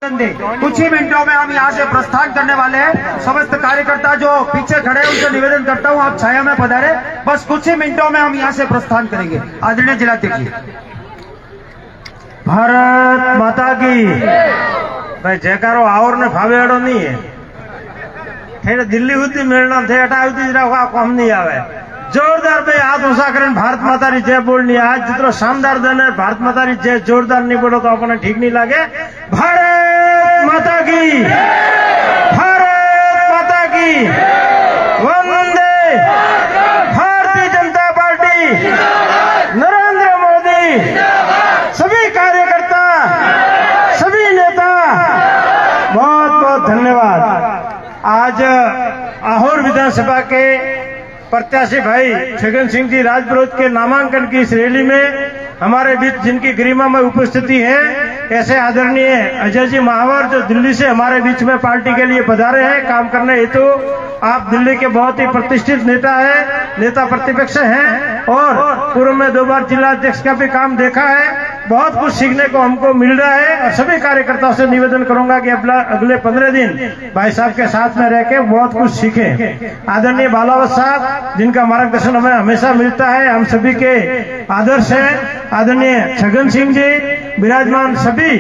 कुछ ही मिनटों में हम यहाँ से प्रस्थान करने वाले हैं। समस्त कार्यकर्ता जो पीछे खड़े हैं उनसे निवेदन करता हूँ आप छाया में पधारे। बस कुछ ही मिनटों में हम यहाँ से प्रस्थान करेंगे। आदरणीय जिलाध्यक्ष जी। भारत माता की भाई जयकारो और ने भावेड़ो नहीं है ठेड़ दिल्ली हुई मेलना थे हटा कम नहीं आवे जोरदार भाई हाथ ऊंचा करें भारत माता री जय बोलनी आज जितना शानदार दिन है भारत माता री जय जोरदार नहीं बोलो तो अपने ठीक नहीं लगे। भारत माता की भारत माता की वंदे भारतीय जनता पार्टी नरेंद्र मोदी सभी कार्यकर्ता सभी नेता बहुत बहुत धन्यवाद। आज आहोर विधानसभा के प्रत्याशी भाई छगन सिंह जी राजपुरोहित के नामांकन की इस रैली में हमारे बीच जिनकी गरिमा में उपस्थिति है ऐसे आदरणीय अजय जी महावर जो दिल्ली से हमारे बीच में पार्टी के लिए पधारे हैं काम करने हेतु। आप दिल्ली के बहुत ही प्रतिष्ठित नेता है, नेता प्रतिपक्ष हैं और पूर्व में 2 बार जिला अध्यक्ष का भी काम देखा है। बहुत कुछ सीखने को हमको मिल रहा है और सभी कार्यकर्ताओं से निवेदन करूंगा कि अगले 15 दिन भाई साहब के साथ में रह के बहुत कुछ सीखें। आदरणीय बालावत साहब जिनका मार्गदर्शन हमें हमेशा मिलता है, हम सभी के आदर्श है। आदरणीय छगन सिंह जी विराजमान सभी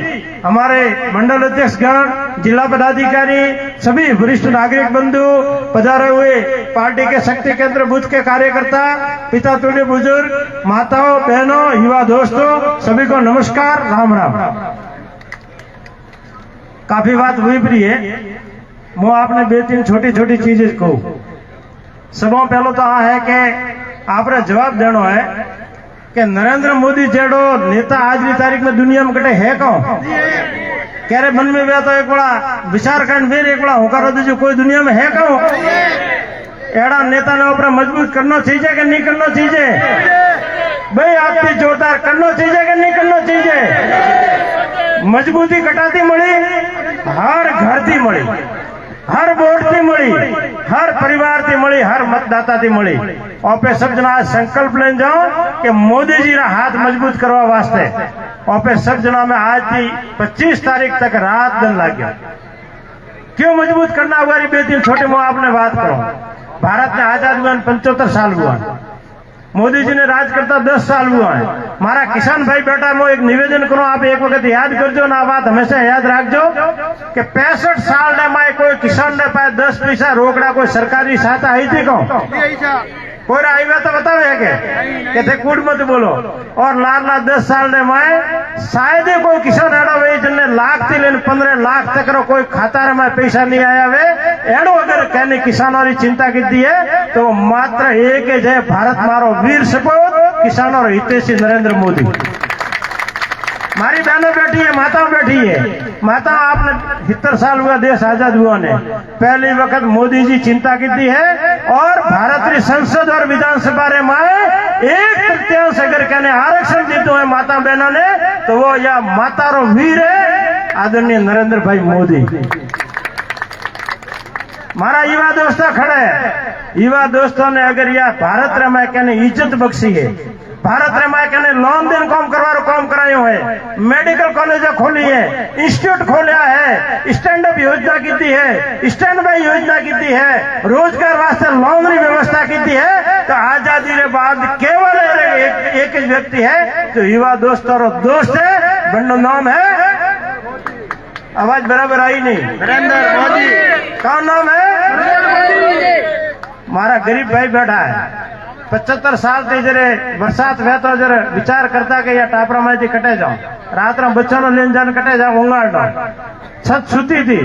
हमारे मंडल अध्यक्ष गण जिला पदाधिकारी सभी वरिष्ठ नागरिक बंधु पधारे हुए पार्टी के शक्ति केंद्र बूथ के कार्यकर्ता पिता तुल्य बुजुर्ग माताओं बहनों युवा दोस्तों सभी को नमस्कार राम राम। काफी बात हुई प्रिय मैं आपने 2-3 छोटी छोटी चीजें कहूं। सबों पहलो तो आ है कि आपने जवाब देना है कि नरेंद्र मोदी जेडो नेता आज की तारीख में दुनिया में कटे है कौन क्यारे मन में तो एक बड़ा विचार कर फिर एक बड़ा होकर दीजिए कोई दुनिया में है कौन एड़ा नेता ने ऊपर मजबूत करना चाहिए कि नहीं करना चाहिए भाई आपकी जोरदार करना चाहिए कि नहीं करना चाहिए। मजबूती कटाती मड़ी हर घर थी मड़ी हर वोट थी मड़ी हर परिवार थी मड़ी हर मतदाता थी मड़ी और पे सब जना संकल्प लेन जाओ कि मोदी जी रा हाथ मजबूत करवा वास्ते और पे सब जना में आज थी 25 तारीख तक रात दिन लग गया। क्यों मजबूत करना हुआ 2-3 छोटे मुँह आपने बात करो। भारत ने आजाद हुआ 75 साल हुआ, मोदी जी ने राज करता 10 साल हुआ है। मारा किसान भाई बेटा मैं एक निवेदन करूं आप एक वक्त याद करजो ना बात हमेशा याद रखजो कि 65 साल में कोई किसान ने पाए 10 पैसा रोकड़ा कोई सरकारी सहायता आई थी को कोई आई बात तो बतावे के थे कूड़ मत बोलो। और लारला 10 साल ने मैं शायद ही कोई किसान एड़ो वे जिनने लाख थी लेन 15 लाख तक रो कोई खाता रे में पैसा नहीं आया वे एड़ो अगर कहने किसानों की चिंता की दी है तो मात्र एक है भारत मारो वीर सपूत किसानों हितेशी नरेंद्र मोदी। हमारी बहनों बैठी है माताओं बैठी है। माता आपने 70 साल हुआ देश आजाद हुआ ने पहली वक्त मोदी जी चिंता की दी है और भारत की संसद और विधानसभा रे में 1/3 अगर कहने आरक्षण दीतो है माता बहनों ने तो वो या माता रो वीर है आदरणीय नरेंद्र भाई मोदी। मारा युवा दोस्तों खड़े युवा दोस्तों ने अगर यह भारत रे में कहने इज्जत बख्शी है भारत रे में कहने लोन देन काम करवारो काम करायो है मेडिकल कॉलेज खोली है इंस्टीट्यूट खोलिया है स्टैंड अप योजना की दी है स्टैंड बाई योजना की दी है रोजगार वास्ते लोन री व्यवस्था की दी है। तो आजादी के बाद केवल एक व्यक्ति है जो युवा दोस्तों दोस्त है बंडो नाम है आवाज बराबर आई नहीं नरेंद्र मोदी कौन नाम है मारा गरीब भाई बैठा है 75 साल थी जरे बरसात वे तो जरे विचार करता कि या टापरा में कटे जाओ रात में बच्चों ने लेन जान कटे जाओ उंगाड़ दो छत छूती थी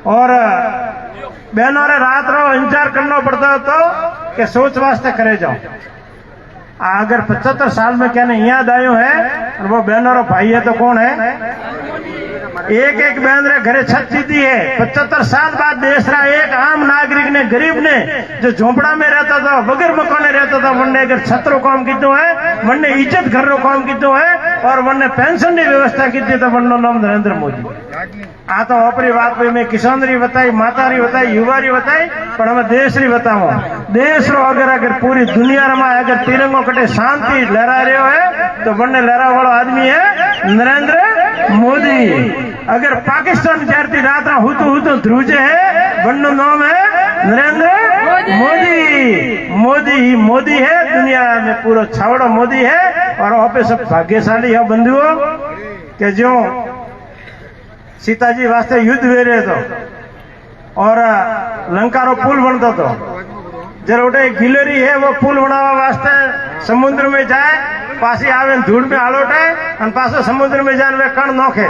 और बहनों ने रात रो इंतजार करना पड़ता तो कि सोच वास्ते करे जाओ। अगर 75 साल में कहने याद आयो है और वो बहनों रो भाई है तो कौन है एक बहन रे घरे छत जीती है 75 साल बाद देश रा एक आम नागरिक ने गरीब ने जो झोंपड़ा में रहता था बगैर मकान रहता था वनने अगर छत रो काम कीतो है वनने इज्जत घर रो काम कीतो है और वनने पेंशन की व्यवस्था की थी तो वननो नाम नरेंद्र मोदी। आ तो अपनी बात पे मैं किसान री बताई माता री बताई युवा री बताई पर हमें देश री बताओ देश रो अगर पूरी दुनिया में अगर तिरंगो कटे शांति लहरा रहे है तो वनने लहरा वाला आदमी है नरेंद्र मोदी। अगर पाकिस्तान जरती रात हूँ ध्रुजे है बन्नो नाम है नरेंद्र मोदी मोदी है, दुनिया में पूरा छावड़ा मोदी है। और वहां पे सब भाग्यशाली है बंधुओं के जो सीता जी वास्ते युद्ध वे रहे तो और लंका रो पुल बनता तो जरा उठे गिलरी है वो पुल बनावा वास्ते समुद्र में जाए पासी आवे धूल में आलोटे और पासो समुद्र में जाने वे कण नोखे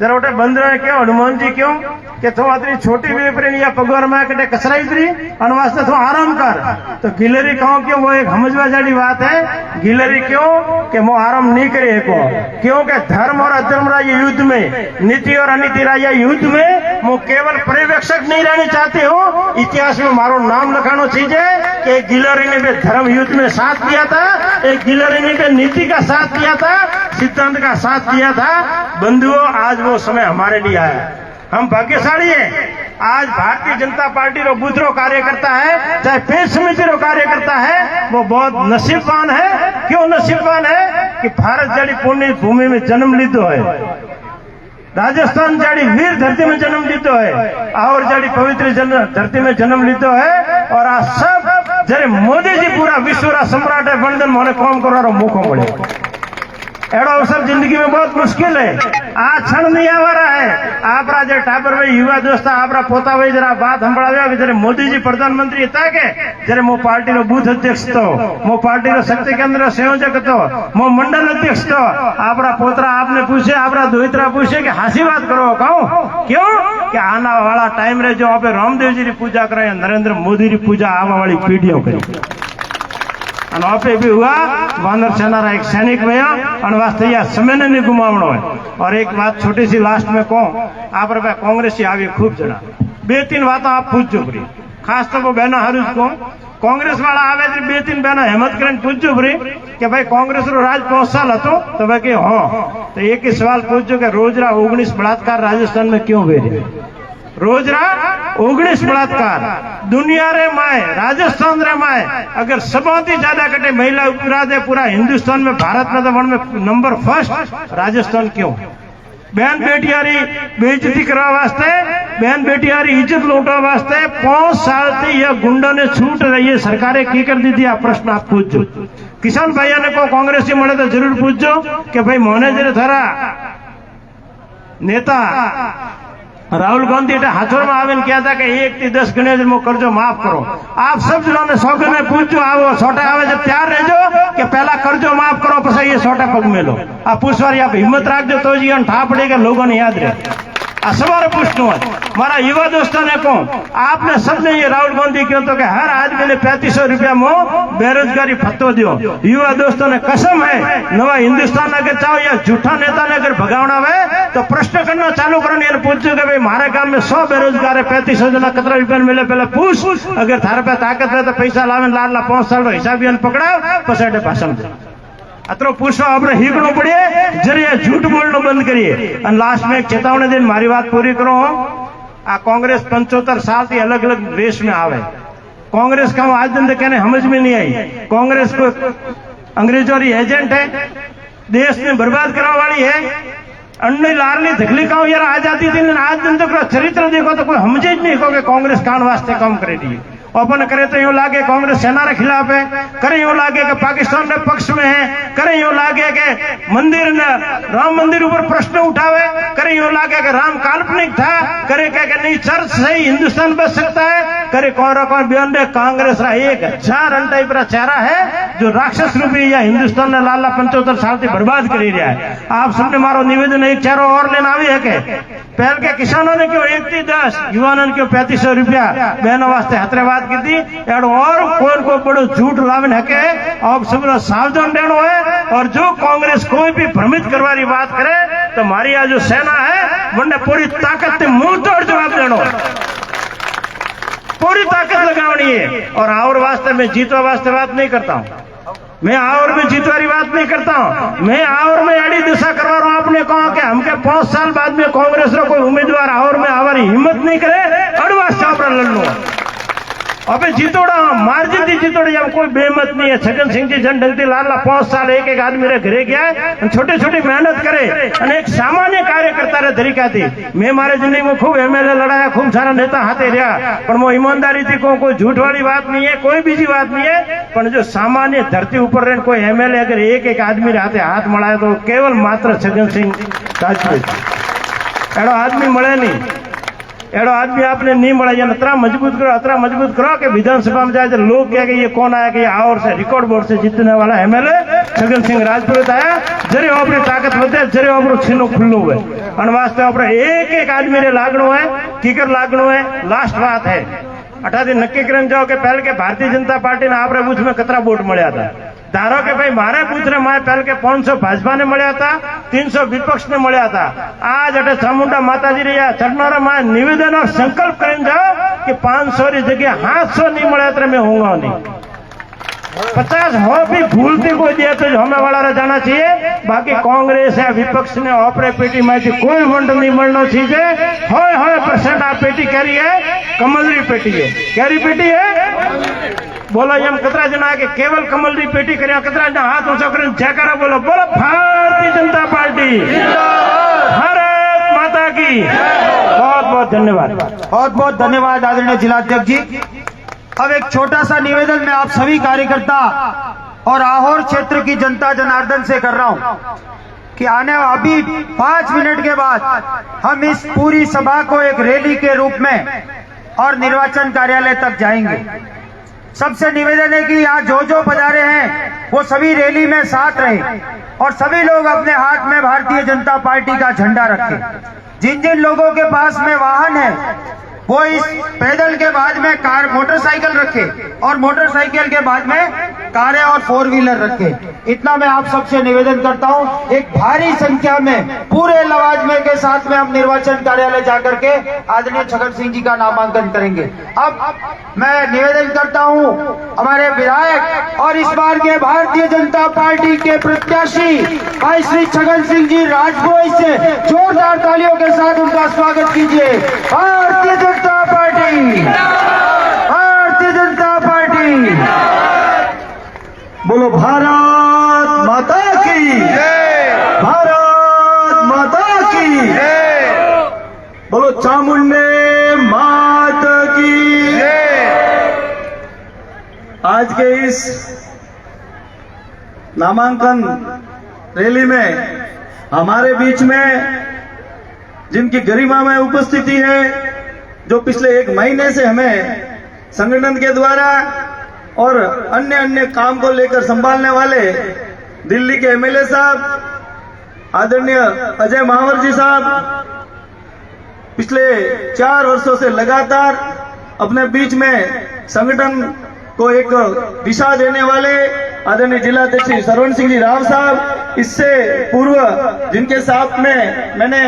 जरा उठे बंद रहे क्यों हनुमान जी क्यों कि थो अतरी छोटी बेपरी या पगवार में कटे कसरा इतरी और वास्ते थो आराम कर तो गिलरी कहो क्यों वो एक समझवा जाड़ी बात है। गिलरी क्यों कि वो आराम नहीं करे को क्योंकि धर्म और अधर्म रा ये युद्ध में नीति और अनीति रा ये युद्ध में वो केवल पर्यवेक्षक नहीं रहने चाहते हो, इतिहास में मारो नाम लिखाना चाहिए कि गिलरी ने भी धर्म युद्ध में साथ दिया था, एक गिलरी ने भी नीति का साथ दिया था, सिद्धांत का साथ दिया था। बंधुओं आज वो समय हमारे लिए आया, हम भाग्यशाली है। आज भारतीय जनता पार्टी रो बूथरो कार्यकर्ता है चाहे पेश समिति रो कार्यकर्ता है वो बहुत नसीबवान है। क्यों नसीबवान है कि भारत जड़ी पुण्य भूमि में जन्म लीधो है, राजस्थान जड़ी वीर धरती में जन्म लीधो है और जड़ी पवित्र धरती में जन्म लीधो है। और आ सब जरे मोदी जी पूरा विश्व रा सम्राट है बंधन मोने काम करवारो मौको मिले एड़ो अवसर जिंदगी में बहुत मुश्किल है, आ क्षण नहीं आवा रहा है। आप जे टाबर भाई युवा दोस्त आपरा पोता भाई जरा बात संभळाव्या कि जरे मोदी जी प्रधानमंत्री था के जरे मो पार्टी रो बूथ अध्यक्ष तो मो पार्टी रो शक्ति केंद्र संयोजक तो मो मंडल अध्यक्ष तो आपरा पोतरा आपने पूछे आपरा दोहित्रा पूछे कि हासी बात करो कहूं क्यों कि आना वाला टाइम रे जो आपे रामदेव जी री पूजा करे नरेंद्र मोदी री पूजा आवा वाली पीढ़ियों करी पे भी हुआ वानर सेना रा एक सैनिक भैया और वास्ते यह समय ने नहीं गुमावनो है। और एक बात छोटी सी लास्ट में कहूं आप कांग्रेस आवी खूब जना बे तीन बात आप पूछो परी खास तो वो बहना हरुज को कांग्रेस वाला आवे तो बे तीन बहना हिम्मत कर पूछो परी कि भाई कांग्रेस रो राज 5 साल हतो तो भाई हाँ तो एक ही सवाल पूछो कि रोजरा 19 बलात्कार राजस्थान में क्यों हुए रोजरा 19 बलात्कार दुनिया रे माए राजस्थान रे माए अगर सबोती ज्यादा कटे महिला अपराध है पूरा हिंदुस्तान में भारत में तो वन में नंबर 1 राजस्थान क्यों बहन बेटियारी बेइज्जती करवा वास्ते बहन बेटियारी इज्जत लूटवा वास्ते 5 साल से यह गुंडा ने छूट रही है सरकारें की कर दी थी। आप प्रश्न आप पूछो किसान भैया ने को कांग्रेस से मिले तो जरूर पूछो कि भाई मोने जरे थारा नेता राहुल गांधी हाथोर में आवे क्या था कि 1 થી 10 गणेश मो कर्जो माफ करो। आप सब जनों ने 100 गणे पूछो आओ छोटे आवे जब तैयार रहो कि पहला कर्जो माफ करो પછી ये छोटे पग में लो आप पूछवारी आप हिम्मत राखजो तो जी ठा पड़ेगा लोगों ने याद रहे। आ सवार पूछनो है मारा युवा दोस्तों ने कहूं आपने सबने ये राहुल गांधी क्यों तो कि हर आदमी ने 3500 रुपया में बेरोजगारी फत्तो दियो। युवा दोस्तों ने कसम है नवा हिंदुस्तान अगर चाहो या झूठा नेता ने अगर भगावना है तो प्रश्न करना चालू करो ने पूछो कि भाई हमारे गांव में 100 बेरोजगार है 3500 जना कितना रुपया मिले पहले पूछ अगर थारे पे ताकत है तो पैसा लावे लाल 5 साल हिसाब पकड़ाओ पछाड़े भाषण अतरो पूछवा अपने हीकड़ो पड़े जरिए झूठ बोलना बंद करिए। और लास्ट में एक चेतावनी दिन मारी बात पूरी करो आ कांग्रेस 75 साल से अलग अलग देश में आवे कांग्रेस का आज दिन तक कहने समझ में नहीं आई कांग्रेस को अंग्रेजों की एजेंट है देश में बर्बाद करने वाली है अन्य लारली धकली का यार आजादी थी आज दिन तक चरित्र देखो तो कोई समझे ही नहीं कि कांग्रेस कान वास्ते काम करेगी ओपन करे तो यूं लागे कांग्रेस सेना के खिलाफ है करे यूं लागे कि पाकिस्तान के पक्ष में है करे यूं लागे कि मंदिर ने राम मंदिर ऊपर प्रश्न उठावे करे यूं लागे कि राम काल्पनिक था करे कहे नहीं चर्च से ही हिंदुस्तान बच सकता है करे कौन बयान कांग्रेस रा 1000 अंटाई पर चेहरा है जो राक्षस रूपी या हिंदुस्तान ने लाला 75 साल से बर्बाद कर रहा है। आप सबने मारो निवेदन एक चेहरा और लेना आवी है के पहल के किसानों ने क्यों 1 થી 10 युवाओं ने क्यों 3500 रुपया बहनों वास्ते हतरेबाद की थी एडो और कोई को बड़ो झूठ लावन हके आप सब सावधान रहना है। और जो कांग्रेस कोई भी भ्रमित करवारी बात करे तो हमारी आज जो सेना है वने पूरी ताकत से मुंह तोड़ जवाब देना पूरी ताकत लगावनी है। और और वास्ते में जीतवा वास्ते बात नहीं करता हूं मैं और में जीतवारी बात नहीं करता हूं मैं और में एडी दिशा करवा रहा हूं। आपने कहा कि हमके 5 साल बाद में कांग्रेस रो कोई उम्मीदवार और में आवारी हिम्मत नहीं करे और वास्ते आप लड़नो अबे जीतोड़ा मार्जिन थी जीतोड़ी हम कोई बेमत नहीं है। छगन सिंह जी जन ढंगती लाल 5 साल एक एक आदमी रे घरे गया छोटी छोटी मेहनत करे અને एक सामान्य कार्यकर्ता रे तरीका थी। मैं मारे जिंदगी में खूब एमएलए लड़ाया, खूब सारा नेता हाथे रहा, पर वो ईमानदारी थी कोई झूठ वाली बात नहीं है, कोई बीजी बात नहीं है। पर जो सामान्य धरती ऊपर रहे कोई एमएलए अगर एक एक आदमी रे हाथे हाथ मळाए तो केवल मात्र छगन सिंह राजपूत एड़ो आदमी મળે नहीं। एड़ो आदमी आपने नहीं મળે अतरा मजबूत करो कि विधानसभा में जाए तो लोग कहे कि ये कौन आया कि और से रिकॉर्ड बोर्ड से जीतने वाला एमएलए छगन सिंह राजपूत आया। जरे अपनी ताकत વધે जरे આપણું છીનું ખુલ્લું હોય અને વાસ્તે આપણે એક એક આદમી રે लागणो है कीकर लागणो है। लास्ट बात है अठाથી नक्की કરીને जाओ कि पहले के भारतीय जनता पार्टी ने आपरे बूथ में कतरा वोट મળ્યા था। धारो के भाई मारे बूथ ने मैं पहले के 500 भाजपा ने મળ્યા था, 300 विपक्ष ने મળ્યા था। आज अटे चामुंडा माताजी रे चढ़नारा मैं निवेदन और संकल्प कर जाओ कि 500 की जगह 700 नहीं મળ્યા तो मैं होऊंगा नहीं। 50 हो भी भूलती कोई दिया तो हमें वाला जाना चाहिए। बाकी कांग्रेस है विपक्ष ने ऑपरे पेटी में कोई वंड नहीं મળનો चाहिए। होय % आप पेटी करी है कमलरी पेटी है, कैरी पेटी है बोलो एम कतरा जना के केवल कमलरी पेटी कर कतरा जना हाथ ऊंचो कर जयकारा बोलो भारतीय जनता पार्टी भारत माता की। बहुत बहुत धन्यवाद। बहुत बहुत धन्यवाद आदरणीय जिलाध्यक्ष जी। अब एक छोटा सा निवेदन मैं आप सभी कार्यकर्ता और आहोर क्षेत्र की जनता जनार्दन से कर रहा हूं कि आने अभी 5 मिनट के बाद हम इस पूरी सभा को एक रैली के रूप में और निर्वाचन कार्यालय तक जाएंगे। सबसे निवेदन है कि यहाँ जो पधारे हैं वो सभी रैली में साथ रहे और सभी लोग अपने हाथ में भारतीय जनता पार्टी का झंडा रखें। जिन जिन लोगों के पास में वाहन है वो इस पैदल के बाद में कार मोटरसाइकिल रखे और मोटरसाइकिल के बाद में कारें और 4 व्हीलर रखे। इतना मैं आप सबसे निवेदन करता हूं। एक भारी संख्या में पूरे लवाजमे के साथ में हम निर्वाचन कार्यालय जाकर के आदरणीय छगन सिंह जी का नामांकन करेंगे। अब मैं निवेदन करता हूं हमारे विधायक और इस बार के भारतीय जनता पार्टी के प्रत्याशी भाई श्री छगन सिंह जी राजपूत से जोरदार तालियों के साथ उनका स्वागत कीजिए। भारतीय जनता पार्टी, भारतीय जनता पार्टी, बोलो भारत माता की, भारत माता की, बोलो चामुंडे माता की। आज के इस नामांकन रैली में हमारे बीच में जिनकी गरिमा में उपस्थिति है, जो पिछले 1 महीने से हमें संगठन के द्वारा और अन्य अन्य काम को लेकर संभालने वाले दिल्ली के एमएलए साहब आदरणीय अजय महावर जी साहब पिछले 4 वर्षों से लगातार अपने बीच में संगठन को एक दिशा देने वाले आदरणीय जिलाध्यक्ष सरवण सिंह जी राव साहब, इससे पूर्व जिनके साथ में मैंने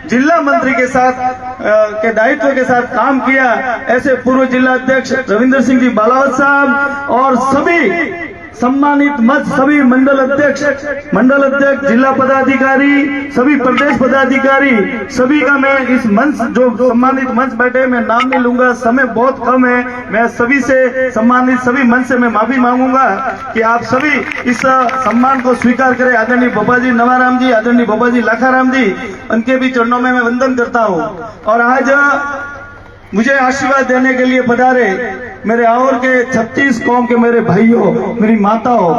जिला मंत्री के साथ के दायित्व के साथ काम किया, ऐसे पूर्व जिला अध्यक्ष रविंद्र सिंह जी बालावत साहब और सभी सम्मानित मंच, सभी मंडल अध्यक्ष, जिला पदाधिकारी, सभी प्रदेश पदाधिकारी, सभी का मैं इस मंच जो सम्मानित मंच बैठे मैं नाम नहीं लूंगा, समय बहुत कम है। मैं सभी से सम्मानित सभी मंच से मैं माफी मांगूंगा कि आप सभी इस सम्मान को स्वीकार करें। आदरणीय बाबाजी नवाराम जी, आदरणीय बाबाजी लाखाराम जी, उनके भी चरणों में मैं वंदन करता हूँ। और आज मुझे आशीर्वाद देने के लिए पधारे मेरे और के 36 कौम के मेरे भाइयों, मेरी माताओं,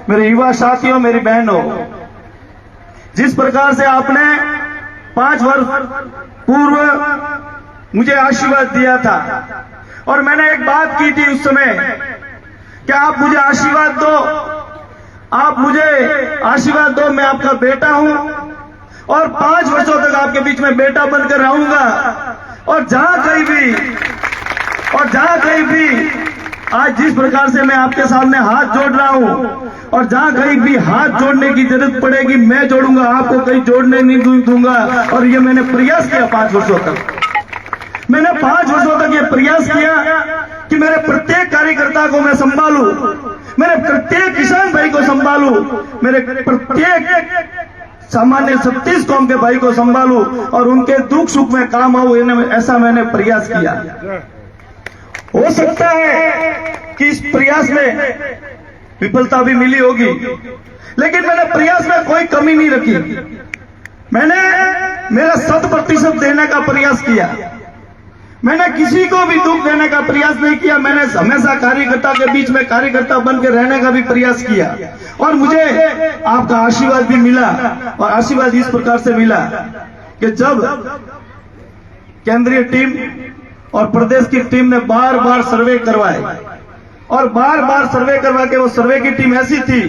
मेरे युवा साथियों, मेरी बहनों, जिस प्रकार से आपने 5 वर्ष पूर्व मुझे आशीर्वाद दिया था और मैंने एक बात की थी उस समय कि आप मुझे आशीर्वाद दो, आप मुझे आशीर्वाद दो, मैं आपका बेटा हूं और 5 वर्षों तक आपके बीच में बेटा बनकर रहूंगा। और जहां कहीं भी आज जिस प्रकार से मैं आपके सामने हाथ जोड़ रहा हूं और जहां कहीं भी हाथ जोड़ने की जरूरत पड़ेगी मैं जोड़ूंगा, आपको कहीं जोड़ने नहीं दूंगा। और ये मैंने प्रयास किया 5 वर्षों तक, मैंने 5 वर्षों तक ये प्रयास किया कि मेरे प्रत्येक कार्यकर्ता को मैं संभालूं, मेरे प्रत्येक किसान भाई को संभालूं, मेरे प्रत्येक सामान्य 36 कौम के भाई को संभालूं और उनके दुख सुख में काम आऊं, ऐसा मैंने प्रयास किया। हो सकता है कि इस प्रयास में विफलता भी मिली होगी, लेकिन मैंने प्रयास में कोई कमी नहीं रखी। मैंने मेरा 100% देने का प्रयास किया। मैंने किसी को भी दुख देने का प्रयास नहीं किया। मैंने हमेशा कार्यकर्ता के बीच में कार्यकर्ता बन के रहने का भी प्रयास किया, और मुझे आपका आशीर्वाद भी मिला। और आशीर्वाद इस प्रकार से मिला कि जब केंद्रीय टीम और प्रदेश की टीम ने बार बार सर्वे करवाए, और बार बार सर्वे करवा के वो सर्वे की टीम ऐसी थी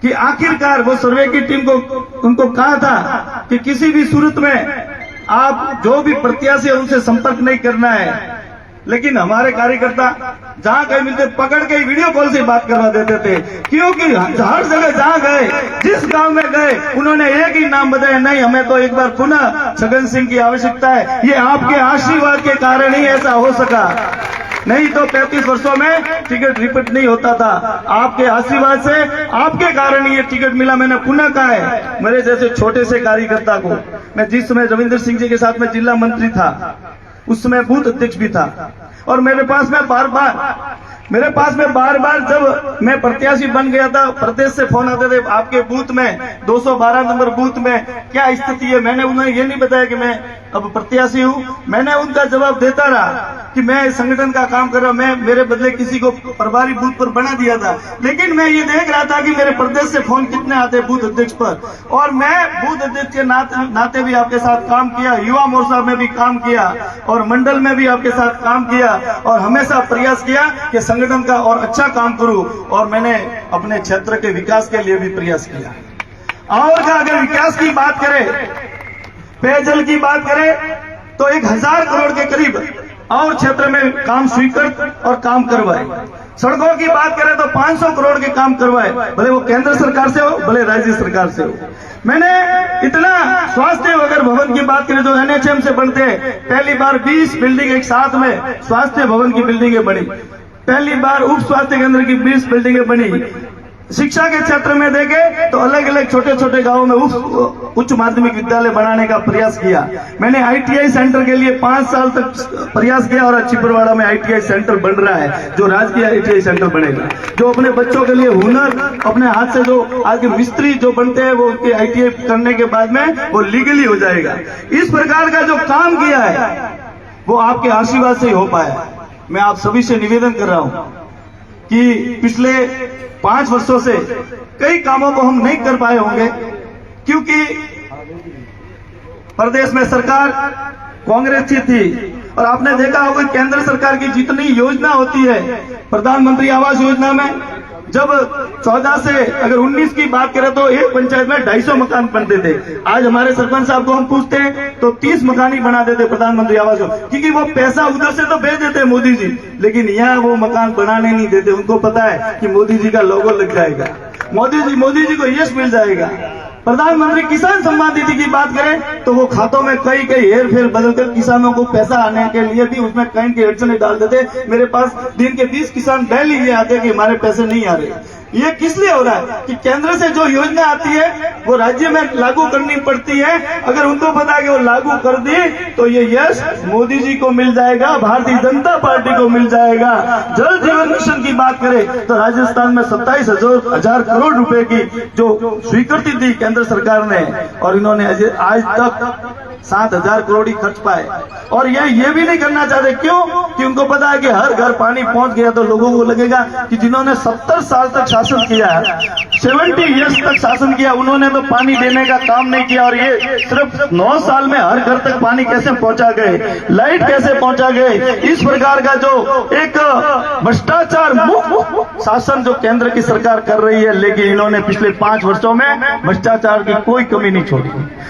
कि आखिरकार वो सर्वे की टीम को उनको कहा था कि किसी भी सूरत में आप जो भी प्रत्याशी है उनसे संपर्क नहीं करना है। लेकिन हमारे कार्यकर्ता जहां कहीं मिलते पकड़ के वीडियो कॉल से बात करवा देते थे, क्योंकि हर जगह जहां गए, जिस गांव में गए, उन्होंने एक ही नाम बताया, नहीं हमें तो एक बार पुनः छगन सिंह की आवश्यकता है। ये आपके आशीर्वाद के कारण ही ऐसा हो सका, नहीं तो 35 वर्षों में टिकट रिपीट नहीं होता था। आपके आशीर्वाद से, आपके कारण ही ये टिकट मिला। मैंने पुनः कहा है, मेरे जैसे छोटे से कार्यकर्ता को, मैं जिस समय रविंद्र सिंह जी के साथ में जिला मंत्री था, उस समय बूथ अध्यक्ष भी था, और मेरे पास में बार बार जब मैं प्रत्याशी बन गया था, प्रदेश से फोन आते थे, आपके बूथ में 212 नंबर बूथ में क्या स्थिति है। मैंने उन्हें ये नहीं बताया कि मैं अब प्रत्याशी हूं। मैंने उनका जवाब देता रहा कि मैं संगठन का काम कर रहा हूं, मैं मेरे बदले किसी को प्रभारी बूथ पर बना दिया था। लेकिन मैं ये देख रहा था कि मेरे प्रदेश से फोन कितने आते बूथ अध्यक्ष पर, और मैं बूथ अध्यक्ष के नाते भी आपके साथ काम किया, युवा मोर्चा में भी काम किया, और मंडल में भी आपके साथ काम किया, और हमेशा प्रयास किया कि संगठन का और अच्छा काम करूं। और मैंने अपने क्षेत्र के विकास के लिए भी प्रयास किया। और का अगर विकास की बात करें, पेयजल की बात करें, तो 1000 करोड़ के करीब और क्षेत्र में काम स्वीकृत और काम करवाए। सड़कों की बात करें तो 500 करोड़ के काम करवाए, भले वो केंद्र सरकार से हो, भले राज्य सरकार से हो। मैंने इतना स्वास्थ्य अगर भवन की बात करें, जो NHM से बनते हैं, पहली बार 20 बिल्डिंग एक साथ में स्वास्थ्य भवन की बिल्डिंगें बनी, पहली बार उप स्वास्थ्य केंद्र की 20 बिल्डिंगें बनी। शिक्षा के क्षेत्र में देखें तो अलग अलग छोटे छोटे गांवों में उच्च माध्यमिक विद्यालय बनाने का प्रयास किया। मैंने ITI सेंटर के लिए 5 साल तक प्रयास किया, और चिपरवाड़ा में ITI सेंटर बन रहा है, जो राजकीय ITI सेंटर बनेगा, जो अपने बच्चों के लिए हुनर, अपने हाथ से जो आज के मिस्त्री जो बनते हैं, वो ITI करने के बाद में वो लीगली हो जाएगा। इस प्रकार का जो काम किया है वो आपके आशीर्वाद से ही हो पाया। मैं आप सभी से निवेदन कर रहा हूं कि पिछले 5 वर्षों से कई कामों को हम नहीं कर पाए होंगे, क्योंकि प्रदेश में सरकार कांग्रेस की थी। और आपने देखा होगा केंद्र सरकार की जितनी योजना होती है, प्रधानमंत्री आवास योजना में जब 14 से अगर 19 की बात करें तो एक पंचायत में 250 मकान बनते थे। आज हमारे सरपंच साहब को हम पूछते हैं तो 30 मकान ही बना देते प्रधानमंत्री आवास, क्योंकि वो पैसा उधर से तो भेज देते हैं मोदी जी, लेकिन यहाँ वो मकान बनाने नहीं देते। उनको पता है कि मोदी जी का लोगो लग जाएगा, मोदी जी को यश मिल जाएगा। प्रधानमंत्री किसान सम्मान निधि की बात करें तो वो खातों में कई हेर फेर बदलकर किसानों को पैसा आने के लिए भी उसमें कहीं की अड़चने डाल देते। मेरे पास दिन के 20 किसान डेली ये आते कि हमारे पैसे नहीं आ रहे। ये किस लिए हो रहा है कि केंद्र से जो योजना आती है वो राज्य में लागू करनी पड़ती है। अगर उनको पता है कि वो लागू कर दी तो ये यश मोदी जी को मिल जाएगा, भारतीय जनता पार्टी को मिल जाएगा। जल जीवन मिशन की बात करें तो राजस्थान में 27,000 करोड़ रुपए की जो स्वीकृति दी केंद्र सरकार ने, और इन्होंने आज तक 7,000 करोड़ ही खर्च पाए। और ये भी नहीं करना चाहते, क्यों? कि उनको पता है कि हर घर पानी पहुंच गया तो लोगों को लगेगा कि जिन्होंने 70 साल तक शासन किया, 70 इयर्स तक शासन किया, उन्होंने तो पानी देने का काम नहीं किया। और ये सिर्फ 9 साल में हर घर तक पानी कैसे पहुंचा गए, लाइट कैसे पहुंचा गए, इस प्रकार का जो एक भ्रष्टाचार मुक्त शासन जो केंद्र की सरकार कर रही है। लेकिन इन्होंने पिछले 5 वर्षों में भ्रष्टाचार की कोई कमी नहीं छोड़ी।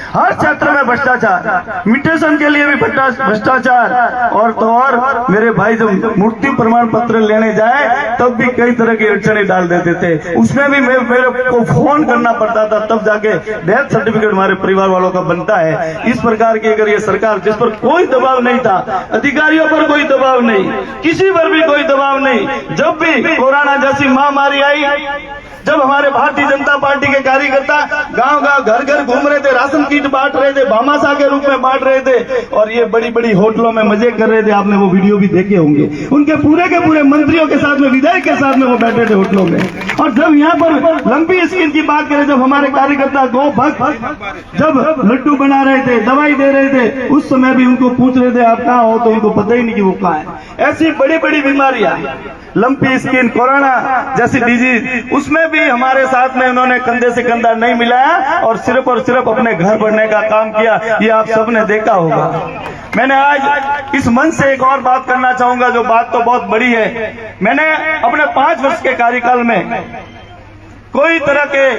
हर क्षेत्र में भ्रष्टाचार, म्यूटेशन के लिए भी भ्रष्टाचार, और तो और मेरे भाई जब मृत्यु प्रमाण पत्र लेने जाए तब भी कई तरह की अड़चने डाल देते थे। उसमें भी मेरे को फोन करना पड़ता था, तब जाके डेथ सर्टिफिकेट हमारे परिवार वालों का बनता है। इस प्रकार की अगर ये सरकार, जिस पर कोई दबाव नहीं था, अधिकारियों पर कोई दबाव नहीं, किसी पर भी कोई दबाव नहीं, जब भी कोरोना जैसी महामारी आई, जब हमारे भारतीय जनता पार्टी के कार्यकर्ता गांव गांव घर घर घूम रहे थे, राशन किट बांट रहे थे, भामाशाह के रूप में बांट रहे थे और ये बड़ी बड़ी होटलों में मजे कर रहे थे, आपने वो वीडियो भी देखे होंगे, उनके पूरे के पूरे मंत्रियों के साथ में, विधायक के साथ में वो बैठे थे होटलों में। और जब यहाँ पर लंबी स्किन की बात करें, जब हमारे कार्यकर्ता गौ भक्त जब लड्डू बना रहे थे, दवाई दे रहे थे, उस समय भी उनको पूछ रहे थे आप कहाँ हो, तो उनको पता ही नहीं कि वो कहाँ है। ऐसी बड़ी बड़ी बीमारियां, लंपी स्किन, कोरोना जैसी डिजीज, उसमें भी हमारे साथ में उन्होंने कंधे से कंधा नहीं मिलाया और सिर्फ अपने घर बढ़ने का काम किया। ये आप सबने देखा होगा। मैंने आज इस मंच से एक और बात करना चाहूंगा, जो बात तो बहुत बड़ी है। मैंने अपने 5 वर्ष के कार्यकाल में कोई तरह के,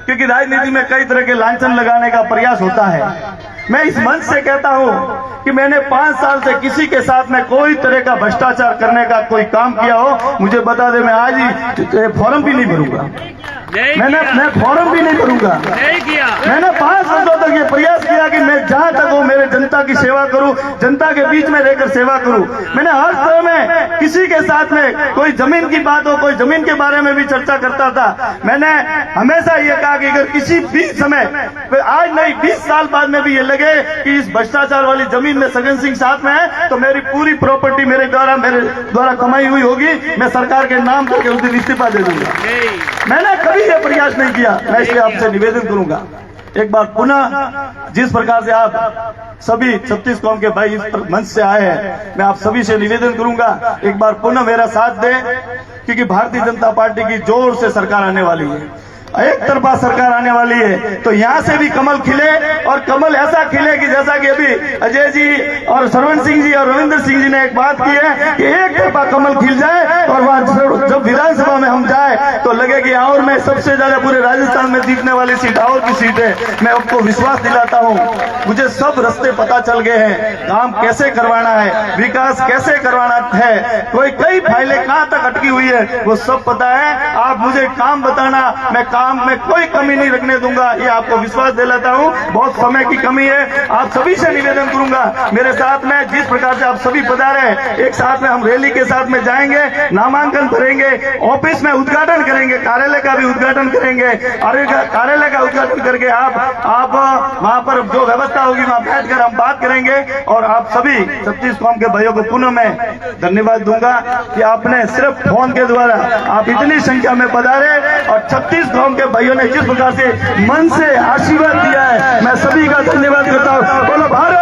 क्योंकि राजनीति में कई तरह के लांछन लगाने का प्रयास होता है, मैं इस मंच से कहता हूं कि मैंने 5 साल से किसी के साथ में कोई तरह का भ्रष्टाचार करने का कोई काम किया हो, मुझे बता दे, मैं आज ही फॉर्म भी नहीं भरूंगा। मैं फॉर्म भी नहीं भरूंगा। मैंने 5 वर्षों तक ये प्रयास किया कि मैं जहां तक हो मेरे जनता की सेवा करूं, जनता के बीच में रहकर सेवा करूं। मैंने हर तरह में किसी के साथ में कोई जमीन की बात हो, कोई जमीन के बारे में भी चर्चा करता था। मैंने हमेशा ये कहा कि अगर किसी भी समय, आज नहीं 20 साल बाद में भी ये लगे कि इस भ्रष्टाचार वाली जमीन में सगन सिंह साथ में है, तो मेरी पूरी प्रॉपर्टी मेरे द्वारा कमाई हुई होगी, मैं सरकार के नाम करके उस दिन इस्तीफा दे दूंगा। मैंने कभी ये प्रयास नहीं किया। मैं इसलिए आपसे निवेदन करूंगा, एक बार पुनः जिस प्रकार से आप सभी 36 कौम के भाई इस मंच से आए हैं, मैं आप सभी से निवेदन करूंगा, एक बार पुनः मेरा साथ दें, क्योंकि भारतीय जनता पार्टी की जोर से सरकार आने वाली है, एक तरफा सरकार आने वाली है। तो यहाँ से भी कमल खिले और कमल ऐसा खिले कि जैसा कि अभी अजय जी और सरवण सिंह जी और रविंद्र सिंह जी ने एक बात की है कि एक तरफा कमल खिल जाए और वहां जब विधानसभा में हम जाए तो लगे कि और में सबसे ज्यादा पूरे राजस्थान में जीतने वाली सीट और की सीट है। मैं आपको विश्वास दिलाता हूँ, मुझे सब रास्ते पता चल गए हैं, काम कैसे करवाना है, विकास कैसे करवाना है, कई फाइलें कहाँ तक अटकी हुई है वो सब पता है। आप मुझे काम बताना, मैं काम में कोई कमी नहीं रखने दूंगा, ये आपको विश्वास दिलाता हूं। बहुत समय की कमी है, आप सभी से निवेदन करूंगा मेरे साथ में, जिस प्रकार से आप सभी पधारे हैं, एक साथ में हम रैली के साथ में जाएंगे, नामांकन भरेंगे, ऑफिस में उद्घाटन करेंगे, कार्यालय का भी उद्घाटन करेंगे, और कार्यालय का उद्घाटन करके आप वहां पर जो व्यवस्था होगी वहां बैठकर हम बात करेंगे। और आप सभी 36 कौम के भाइयों को पुनः मैं धन्यवाद दूंगा कि आपने सिर्फ फोन के द्वारा आप इतनी संख्या में पधारे और 36 कौम के भाइयों ने जिस प्रकार से मन से आशीर्वाद दिया है, मैं सभी का धन्यवाद करता हूँ। बोलो भारत